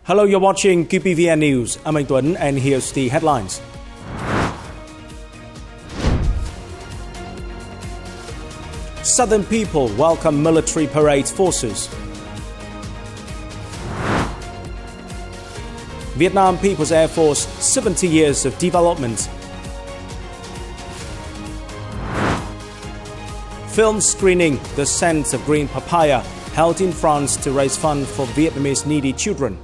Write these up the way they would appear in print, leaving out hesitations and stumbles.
Hello, you're watching QPVN News. I'm Anh Tuấn, and here's the headlines. Southern people welcome military parade forces. Vietnam People's Air Force, 70 years of development. Film screening, The Scent of Green Papaya, held in France to raise funds for Vietnamese needy children.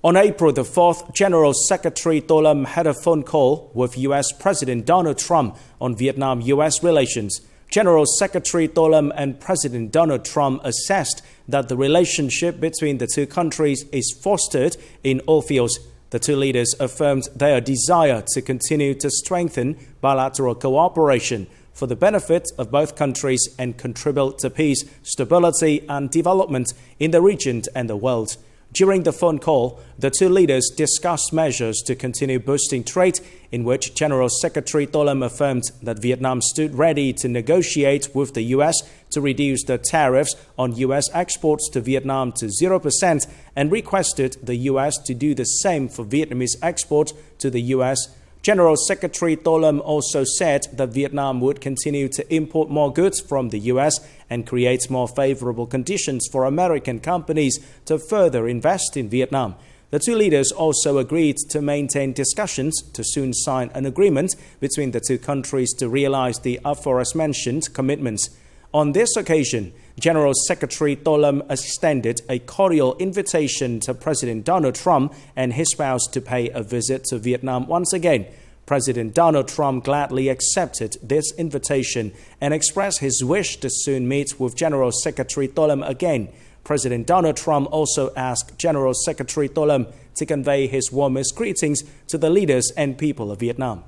On April the 4th, General Secretary To Lâm had a phone call with U.S. President Donald Trump on Vietnam-U.S. relations. General Secretary To Lâm and President Donald Trump assessed that the relationship between the two countries is fostered in all fields. The two leaders affirmed their desire to continue to strengthen bilateral cooperation for the benefit of both countries and contribute to peace, stability and development in the region and the world. During the phone call, the two leaders discussed measures to continue boosting trade, in which General Secretary To Lâm affirmed that Vietnam stood ready to negotiate with the U.S. to reduce the tariffs on U.S. exports to Vietnam to 0% and requested the U.S. to do the same for Vietnamese exports to the U.S. General Secretary To Lâm also said that Vietnam would continue to import more goods from the U.S. and create more favorable conditions for American companies to further invest in Vietnam. The two leaders also agreed to maintain discussions to soon sign an agreement between the two countries to realize the aforementioned commitments. On this occasion, General Secretary To Lâm extended a cordial invitation to President Donald Trump and his spouse to pay a visit to Vietnam once again. President Donald Trump gladly accepted this invitation and expressed his wish to soon meet with General Secretary To Lâm again. President Donald Trump also asked General Secretary To Lâm to convey his warmest greetings to the leaders and people of Vietnam.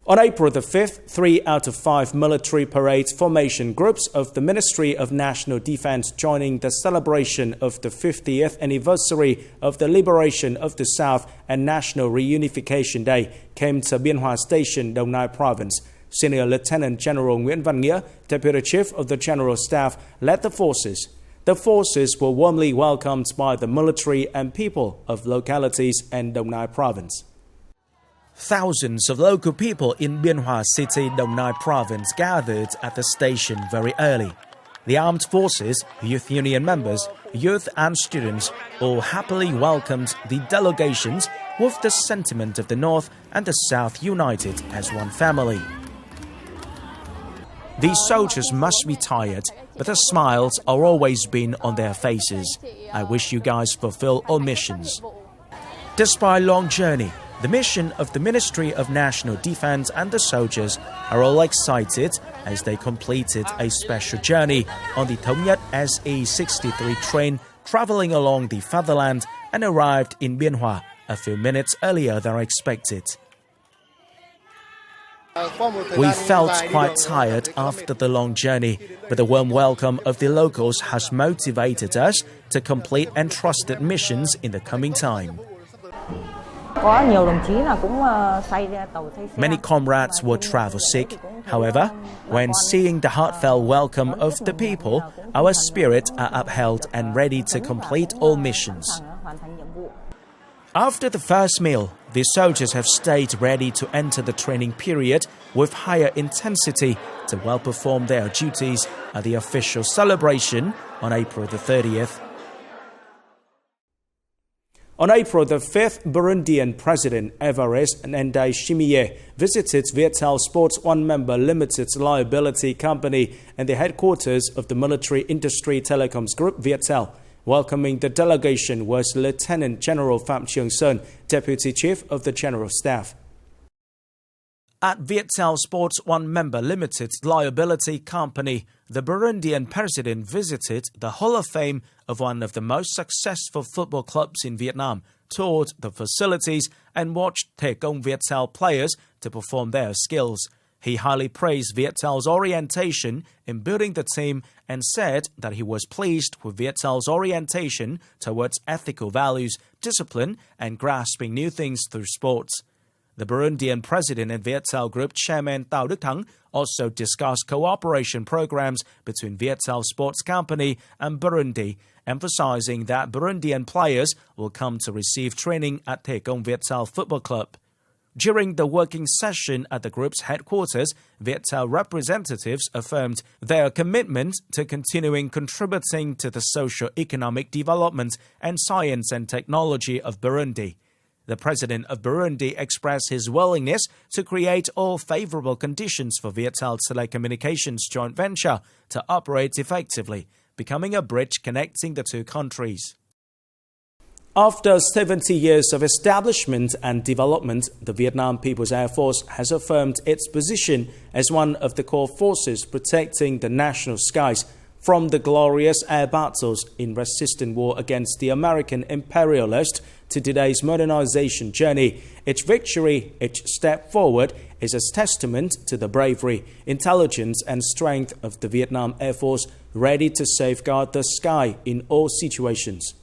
On April the 5th, 3 out of 5 military parade formation groups of the Ministry of National Defense joining the celebration of the 50th anniversary of the liberation of the South and National Reunification Day came to Bien Hoa Station, Đồng Nai Province. Senior Lieutenant General Nguyễn Văn Nghĩa, Deputy Chief of the General Staff, led the forces. The forces were warmly welcomed by the military and people of localities in Đồng Nai Province. Thousands of local people in Bien Hoa City, Đồng Nai Province gathered at the station very early. The armed forces, youth union members, youth and students all happily welcomed the delegations with the sentiment of the North and the South united as one family. These soldiers must be tired, but the smiles are always been on their faces. I wish you guys fulfill all missions. Despite a long journey, the mission of the Ministry of National Defense and the soldiers are all excited as they completed a special journey on the Thống Nhất SE-63 train traveling along the fatherland and arrived in Bien Hoa a few minutes earlier than expected. We felt quite tired after the long journey, but the warm welcome of the locals has motivated us to complete entrusted missions in the coming time. Many comrades were travel sick. However, when seeing the heartfelt welcome of the people, our spirits are upheld and ready to complete all missions. After the first meal, the soldiers have stayed ready to enter the training period with higher intensity to well perform their duties at the official celebration on April the 30th. On April the 5th, Burundian President Evariste Ndayishimiye visited Viettel Sports One Member Limited's liability company and the headquarters of the military industry telecoms group Viettel. Welcoming the delegation was Lieutenant General Phạm Trường Sơn, Deputy Chief of the General Staff. At Viettel Sports One Member Limited's liability company, the Burundian president visited the Hall of Fame of one of the most successful football clubs in Vietnam, toured the facilities and watched Thể Công Viettel players to perform their skills. He highly praised Viettel's orientation in building the team and said that he was pleased with Viettel's orientation towards ethical values, discipline and grasping new things through sports. The Burundian president and Viettel Group chairman Tao Đức Thắng also discussed cooperation programs between Viettel Sports Company and Burundi, emphasizing that Burundian players will come to receive training at Thể Công Viettel Football Club. During the working session at the group's headquarters, Viettel representatives affirmed their commitment to continuing contributing to the socio-economic development and science and technology of Burundi. The president of Burundi expressed his willingness to create all favorable conditions for Viettel Telecommunications joint venture to operate effectively, becoming a bridge connecting the two countries. After 70 years of establishment and development, the Vietnam People's Air Force has affirmed its position as one of the core forces protecting the national skies from the glorious air battles in resistant war against the American imperialist to today's modernization journey. Each victory, each step forward is a testament to the bravery, intelligence and strength of the Vietnam Air Force, ready to safeguard the sky in all situations.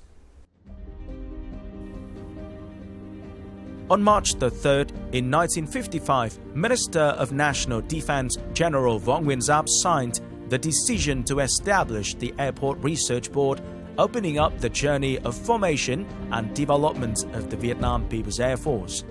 On March 3rd, in 1955, Minister of National Defense General Reup signed the decision to establish the Airport Research Board, opening up the journey of formation and development of the Vietnam People's Air Force.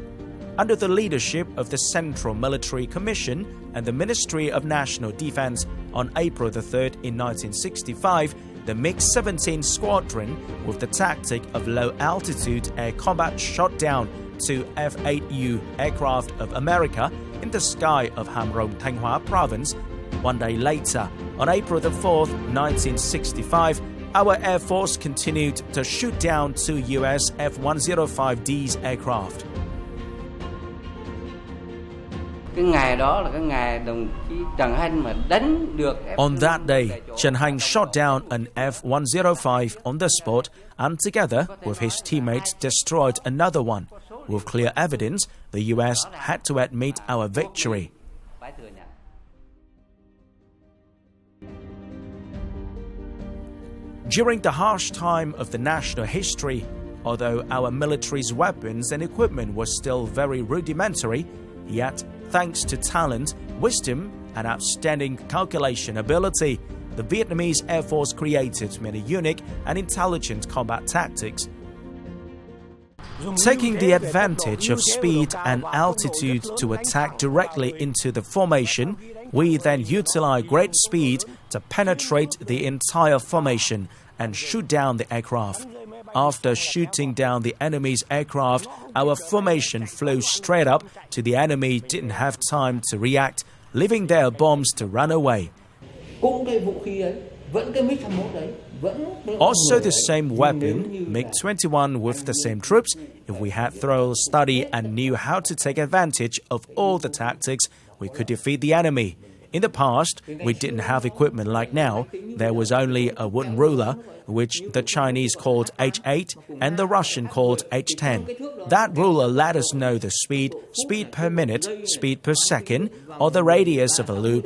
Under the leadership of the Central Military Commission and the Ministry of National Defense, on April 3rd in 1965, the MiG-17 squadron, with the tactic of low-altitude air combat, shot down two F-8U aircraft of America in the sky of Ham Rong, Thanh Hóa province. One day later, on April 4th, 1965, our Air Force continued to shoot down two US F-105D's aircraft. On that day, Trần Hanh shot down an F-105 on the spot and together with his teammates destroyed another one. With clear evidence, the US had to admit our victory. During the harsh time of the national history, although our military's weapons and equipment were still very rudimentary, yet, thanks to talent, wisdom, and outstanding calculation ability, the Vietnamese Air Force created many unique and intelligent combat tactics. Taking the advantage of speed and altitude to attack directly into the formation, we then utilize great speed to penetrate the entire formation and shoot down the aircraft. After shooting down the enemy's aircraft, our formation flew straight up to the enemy, didn't have time to react, leaving their bombs to run away. Also the same weapon, MiG-21 with the same troops, if we had thorough study and knew how to take advantage of all the tactics, we could defeat the enemy. In the past, we didn't have equipment like now. There was only a wooden ruler, which the Chinese called H8 and the Russian called H10. That ruler let us know the speed per minute, speed per second, or the radius of a loop.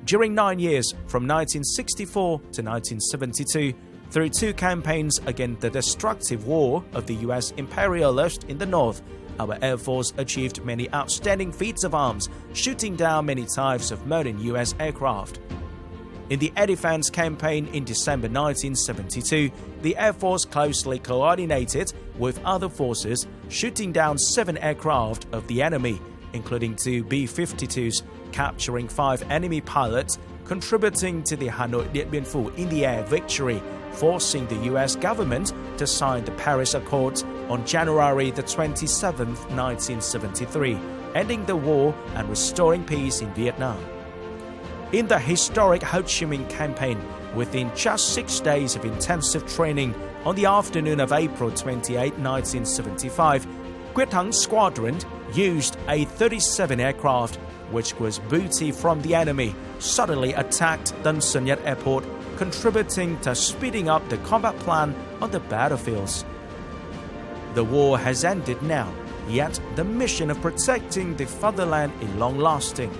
During 9 years, from 1964 to 1972, through two campaigns against the destructive war of the US imperialists in the north, our Air Force achieved many outstanding feats of arms, shooting down many types of modern US aircraft. In the air defense campaign in December 1972, the Air Force closely coordinated with other forces, shooting down 7 aircraft of the enemy, including 2 B-52s, capturing 5 enemy pilots, contributing to the Hanoi-Điện Biên Phủ in the air victory, forcing the US government to sign the Paris Accords on January the 27th, 1973, ending the war and restoring peace in Vietnam. In the historic Ho Chi Minh campaign, within just 6 days of intensive training, on the afternoon of April 28, 1975, Quyết Thắng Squadron used a 37 aircraft, which was booty from the enemy, suddenly attacked Tân Sơn Nhất Airport, contributing to speeding up the combat plan on the battlefields. The war has ended now, yet the mission of protecting the fatherland is long-lasting.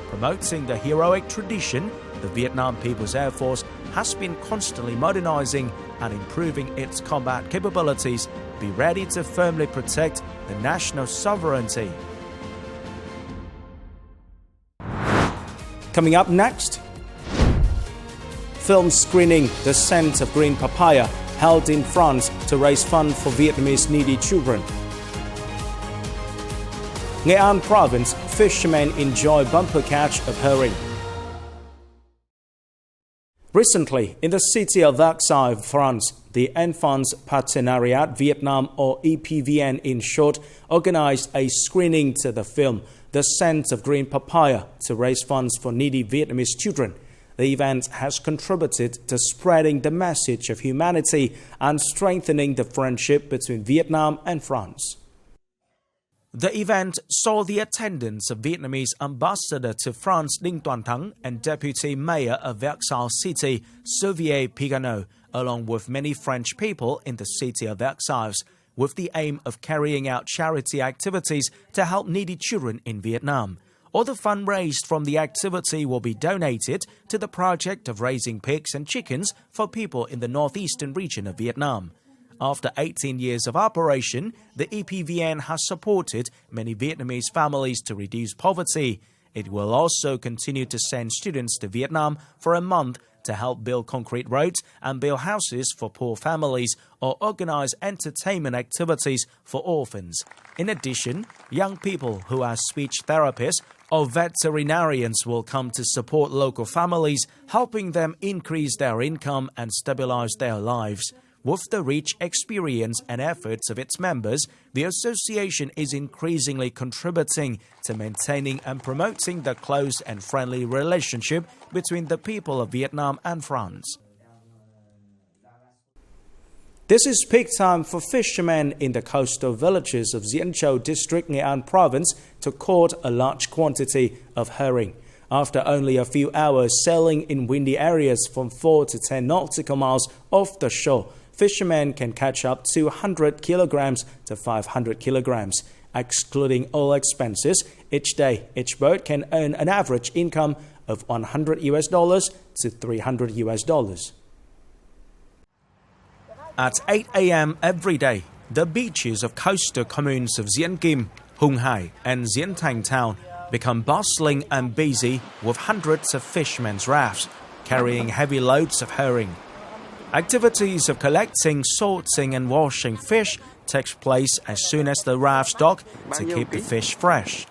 Promoting the heroic tradition, the Vietnam People's Air Force has been constantly modernizing and improving its combat capabilities, be ready to firmly protect the national sovereignty. Coming up next, film screening The Scent of Green Papaya held in France to raise funds for Vietnamese needy children. Nghệ An province, fishermen enjoy bumper catch of herring. Recently, in the city of Versailles, France, the Enfants Partenariat Vietnam, or EPVN in short, organized a screening to the film The Scent of Green Papaya to raise funds for needy Vietnamese children. The event has contributed to spreading the message of humanity and strengthening the friendship between Vietnam and France. The event saw the attendance of Vietnamese ambassador to France Đinh Toàn Thắng and deputy mayor of Versailles City, Xavier Pigano, along with many French people in the city of Versailles, with the aim of carrying out charity activities to help needy children in Vietnam. All the funds raised from the activity will be donated to the project of raising pigs and chickens for people in the northeastern region of Vietnam. After 18 years of operation, the EPVN has supported many Vietnamese families to reduce poverty. It will also continue to send students to Vietnam for a month to help build concrete roads and build houses for poor families or organize entertainment activities for orphans. In addition, young people who are speech therapists or veterinarians will come to support local families, helping them increase their income and stabilize their lives. With the rich experience and efforts of its members, the association is increasingly contributing to maintaining and promoting the close and friendly relationship between the people of Vietnam and France. This is peak time for fishermen in the coastal villages of Diễn Châu district, Nghệ An province, to caught a large quantity of herring. After only a few hours sailing in windy areas from 4 to 10 nautical miles off the shore, fishermen can catch up to 100 kilograms to 500 kilograms. Excluding all expenses, each day, each boat can earn an average income of $100 to $300. At 8 a.m. every day, the beaches of coastal communes of Diễn Kim, Hung Hai, and Diễn Thành town become bustling and busy with hundreds of fishermen's rafts carrying heavy loads of herring. Activities of collecting, sorting and washing fish takes place as soon as the rafts dock to keep the fish fresh.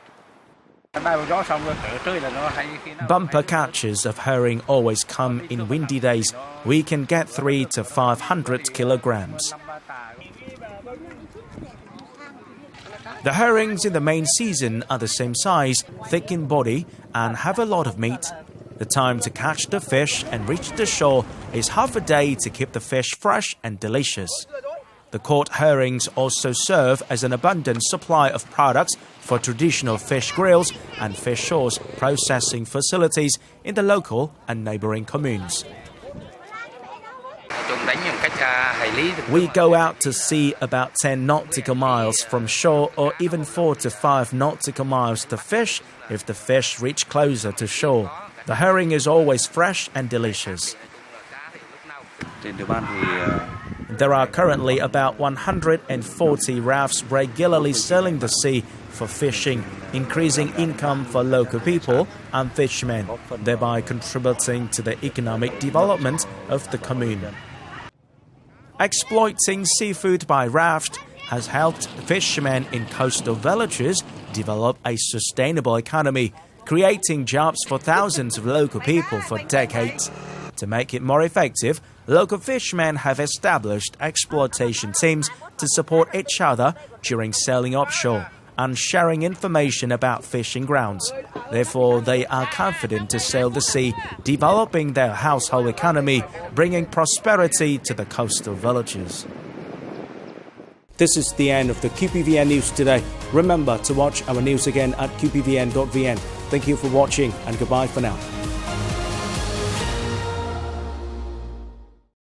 Bumper catches of herring always come in windy days. We can get 300 to 500 kilograms. The herrings in the main season are the same size, thick in body, and have a lot of meat. The time to catch the fish and reach the shore is half a day to keep the fish fresh and delicious. The caught herrings also serve as an abundant supply of products for traditional fish grills and fish sauce processing facilities in the local and neighboring communes. We go out to sea about 10 nautical miles from shore or even 4 to 5 nautical miles to fish if the fish reach closer to shore. The herring is always fresh and delicious. There are currently about 140 rafts regularly sailing the sea for fishing, increasing income for local people and fishermen, thereby contributing to the economic development of the commune. Exploiting seafood by raft has helped fishermen in coastal villages develop a sustainable economy, creating jobs for thousands of local people for decades. To make it more effective, local fishermen have established exploitation teams to support each other during sailing offshore and sharing information about fishing grounds. Therefore, they are confident to sail the sea, developing their household economy, bringing prosperity to the coastal villages. This is the end of the QPVN News today. Remember to watch our news again at qpvn.vn. Thank you for watching and goodbye for now.